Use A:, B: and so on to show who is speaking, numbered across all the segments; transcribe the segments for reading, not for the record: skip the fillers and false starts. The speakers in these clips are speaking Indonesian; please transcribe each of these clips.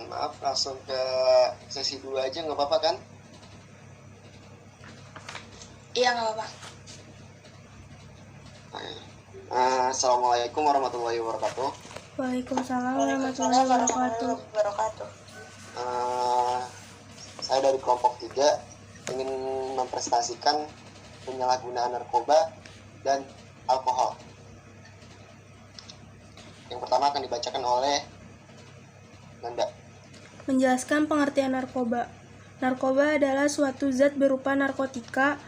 A: maaf, langsung ke sesi 2 aja, nggak apa-apa kan?
B: Iya, nggak apa-apa.
A: Assalamualaikum warahmatullahi wabarakatuh.
C: Waalaikumsalam warahmatullahi wabarakatuh.
A: Saya dari kelompok 3 ingin mempresentasikan penyalahgunaan narkoba dan alkohol. Yang pertama akan dibacakan oleh Nanda.
C: Menjelaskan pengertian narkoba. Narkoba adalah suatu zat berupa narkotika,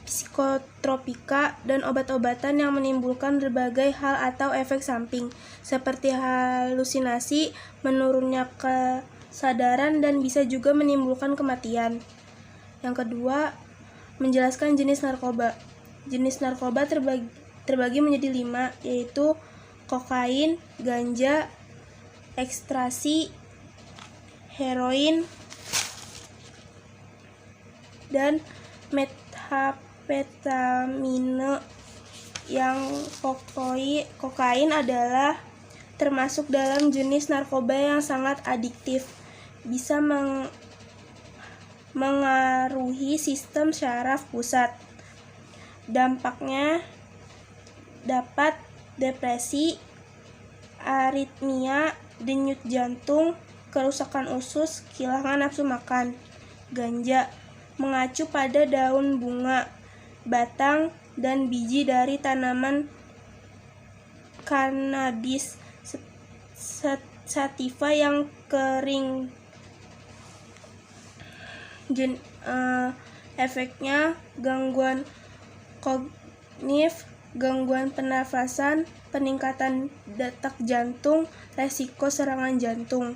C: psikotropika, dan obat-obatan yang menimbulkan berbagai hal atau efek samping, seperti halusinasi, menurunnya kesadaran, dan bisa juga menimbulkan kematian. Yang kedua, menjelaskan jenis narkoba. Jenis narkoba terbagi menjadi 5, yaitu kokain, ganja, ekstasi, heroin, dan methamphetamine. Yang kokain adalah termasuk dalam jenis narkoba yang sangat adiktif, bisa mengaruhi sistem syaraf pusat. Dampaknya dapat depresi, aritmia, denyut jantung, kerusakan usus, kehilangan nafsu makan. Ganja mengacu pada daun bunga, batang, dan biji dari tanaman cannabis sativa yang kering. Efeknya gangguan kognitif, gangguan pernafasan, peningkatan detak jantung, resiko serangan jantung.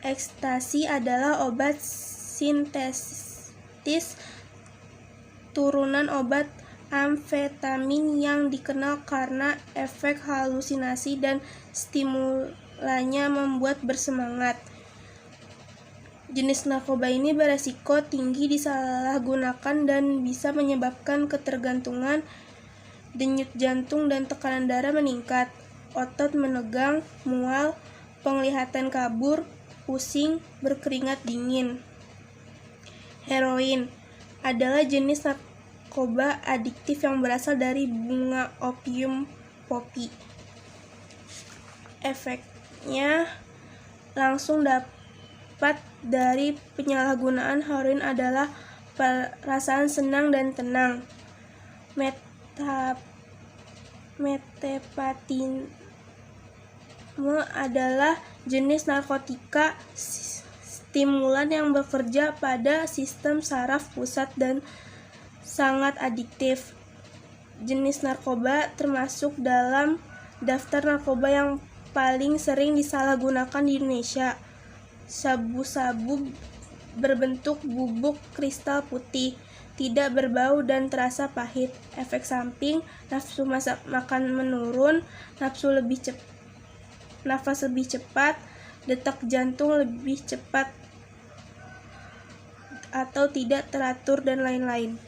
C: Ekstasi adalah obat sintetis turunan obat amfetamin yang dikenal karena efek halusinasi dan stimulannya membuat bersemangat. Jenis narkoba ini beresiko tinggi disalahgunakan dan bisa menyebabkan ketergantungan, denyut jantung dan tekanan darah meningkat, otot menegang, mual, penglihatan kabur, pusing, berkeringat dingin. Heroin adalah jenis narkoba adiktif yang berasal dari bunga opium poppy. Efeknya langsung dapat dari penyalahgunaan heroin adalah perasaan senang dan tenang. Methamphetamine adalah jenis narkotika stimulan yang bekerja pada sistem saraf pusat dan sangat adiktif. Jenis narkoba termasuk dalam daftar narkoba yang paling sering disalahgunakan di Indonesia. Sabu-sabu berbentuk bubuk kristal putih, tidak berbau dan terasa pahit. Efek samping, nafsu makan menurun, nafas lebih cepat, detak jantung lebih cepat atau tidak teratur, dan lain-lain.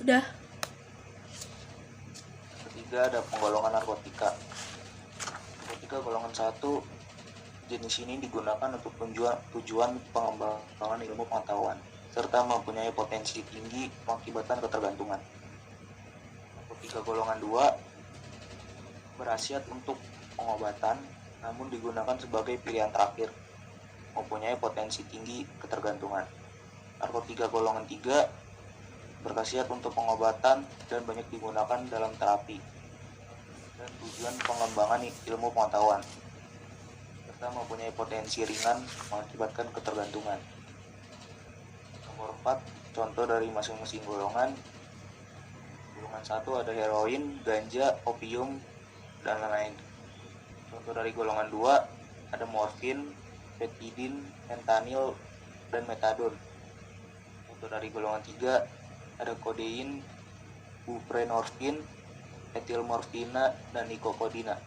C: Udah.
D: Ketiga ada penggolongan narkotika. Narkotika golongan 1, jenis ini digunakan untuk tujuan pengembangan ilmu pengetahuan serta mempunyai potensi tinggi mengakibatkan ketergantungan. Narkotika golongan 2 berhasiat untuk pengobatan namun digunakan sebagai pilihan terakhir, mempunyai potensi tinggi ketergantungan. Narkotika golongan 3 berkhasiat untuk pengobatan dan banyak digunakan dalam terapi dan tujuan pengembangan ilmu pengetahuan serta mempunyai potensi ringan mengakibatkan ketergantungan. Nomor 4, contoh dari masing-masing golongan. Golongan 1 ada heroin, ganja, opium, dan lain-lain. Contoh dari golongan 2 ada morfin, petidin, fentanyl, dan metadon. Contoh dari golongan 3 ada kodein, buprenorfin, etilmorfina, dan nikokodina.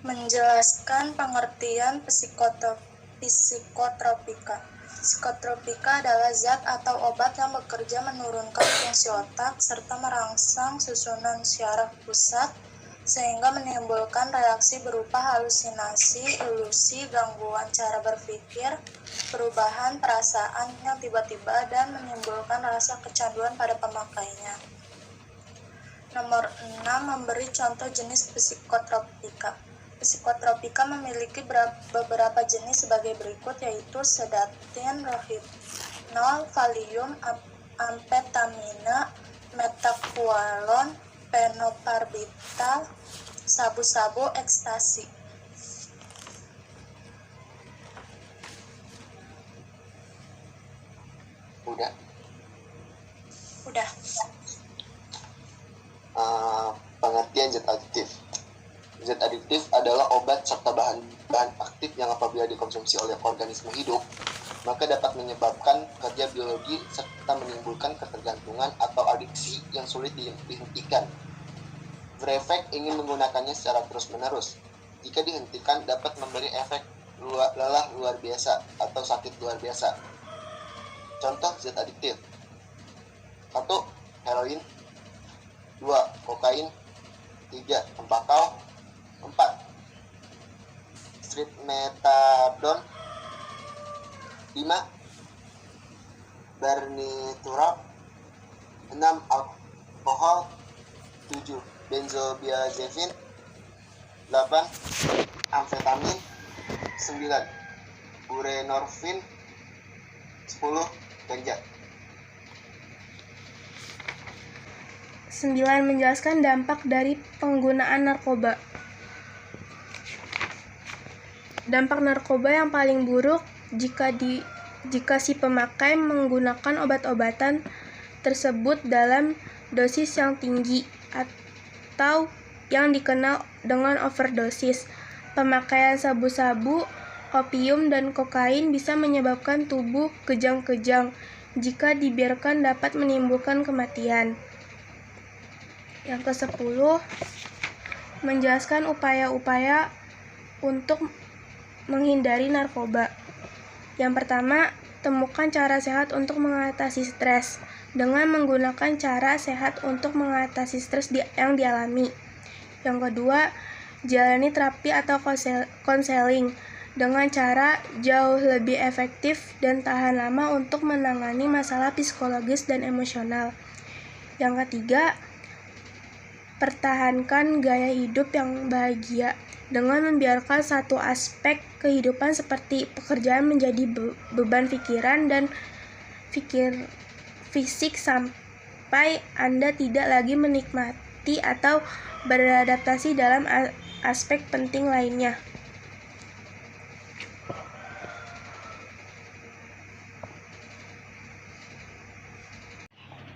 B: Menjelaskan pengertian psikotropika. Psikotropika adalah zat atau obat yang bekerja menurunkan fungsi otak serta merangsang susunan syaraf pusat sehingga menimbulkan reaksi berupa halusinasi, ilusi, gangguan cara berpikir, perubahan perasaan yang tiba-tiba dan menimbulkan rasa kecanduan pada pemakainya. Nomor 6. Memberi contoh jenis psikotropika. Psikotropika memiliki beberapa jenis sebagai berikut, yaitu sedatin, rohypnol, valium, amfetamina, metaqualon, fenobarbital, sabu-sabu, ekstasi.
A: Udah. Pengertian zat adiktif. Zat adiktif adalah obat serta bahan aktif yang apabila dikonsumsi oleh organisme hidup, maka dapat menyebabkan kerja biologi serta menimbulkan ketergantungan atau adiksi yang sulit dihentikan. Berefek ingin menggunakannya secara terus-menerus. Jika dihentikan, dapat memberi efek lelah luar biasa atau sakit luar biasa. Contoh zat adiktif: 1. Heroin, 2. Kokain, 3. Tembakau, 4. Strip metadon, 5. Barbiturate, 6. Alkohol, 7. Benzodiazepin, 8. Amfetamin, 9. Buprenorfin, 10. Ganja.
C: 9. Menjelaskan dampak dari penggunaan narkoba. Dampak narkoba yang paling buruk jika si pemakai menggunakan obat-obatan tersebut dalam dosis yang tinggi atau yang dikenal dengan overdosis. Pemakaian sabu-sabu, opium, dan kokain bisa menyebabkan tubuh kejang-kejang. Jika dibiarkan dapat menimbulkan kematian. Yang ke-10, menjelaskan upaya-upaya untuk menghindari narkoba. Yang pertama, temukan cara sehat untuk mengatasi stres dengan menggunakan cara sehat untuk mengatasi stres yang dialami. Yang kedua, jalani terapi atau konseling dengan cara jauh lebih efektif dan tahan lama untuk menangani masalah psikologis dan emosional. Yang ketiga, pertahankan gaya hidup yang bahagia dengan membiarkan satu aspek kehidupan seperti pekerjaan menjadi beban pikiran dan fisik sampai Anda tidak lagi menikmati atau beradaptasi dalam aspek penting lainnya.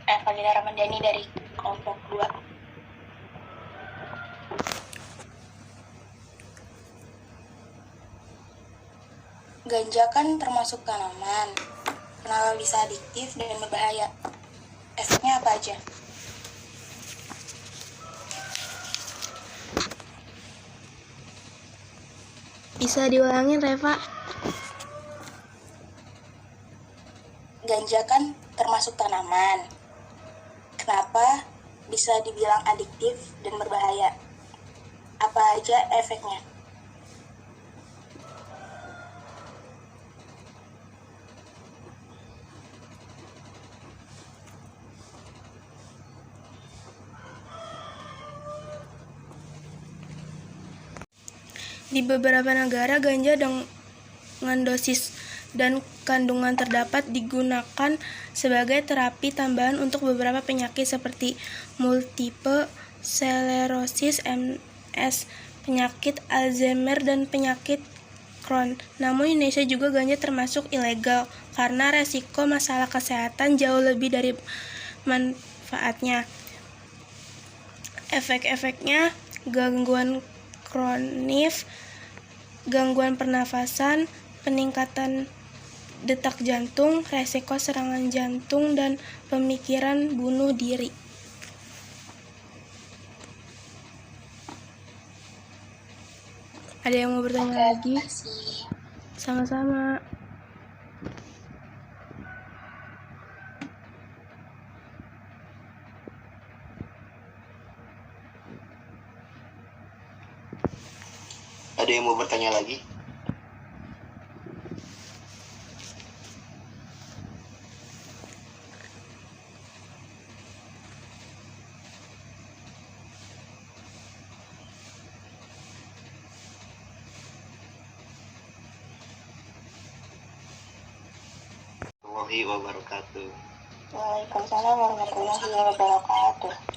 B: Evalina Ramadhani dari kelompok 2. Ganja kan termasuk tanaman. Kenapa bisa adiktif dan berbahaya? Efeknya apa aja?
C: Bisa diulangin, Reva?
B: Ganja kan termasuk tanaman. Kenapa bisa dibilang adiktif dan berbahaya? Apa aja efeknya?
C: Di beberapa negara, ganja dengan dosis dan kandungan terdapat digunakan sebagai terapi tambahan untuk beberapa penyakit seperti multiple sclerosis, MS, penyakit Alzheimer, dan penyakit Crohn. Namun Indonesia juga ganja termasuk ilegal karena resiko masalah kesehatan jauh lebih dari manfaatnya. Efek-efeknya gangguan kronis, gangguan pernafasan, peningkatan detak jantung, resiko serangan jantung, dan pemikiran bunuh diri. Ada yang mau bertanya lagi?
B: Makasih.
C: Sama-sama.
A: Ada yang mau bertanya lagi? Warahmatullahi wabarakatuh.
B: Waalaikumsalam warahmatullahi wabarakatuh.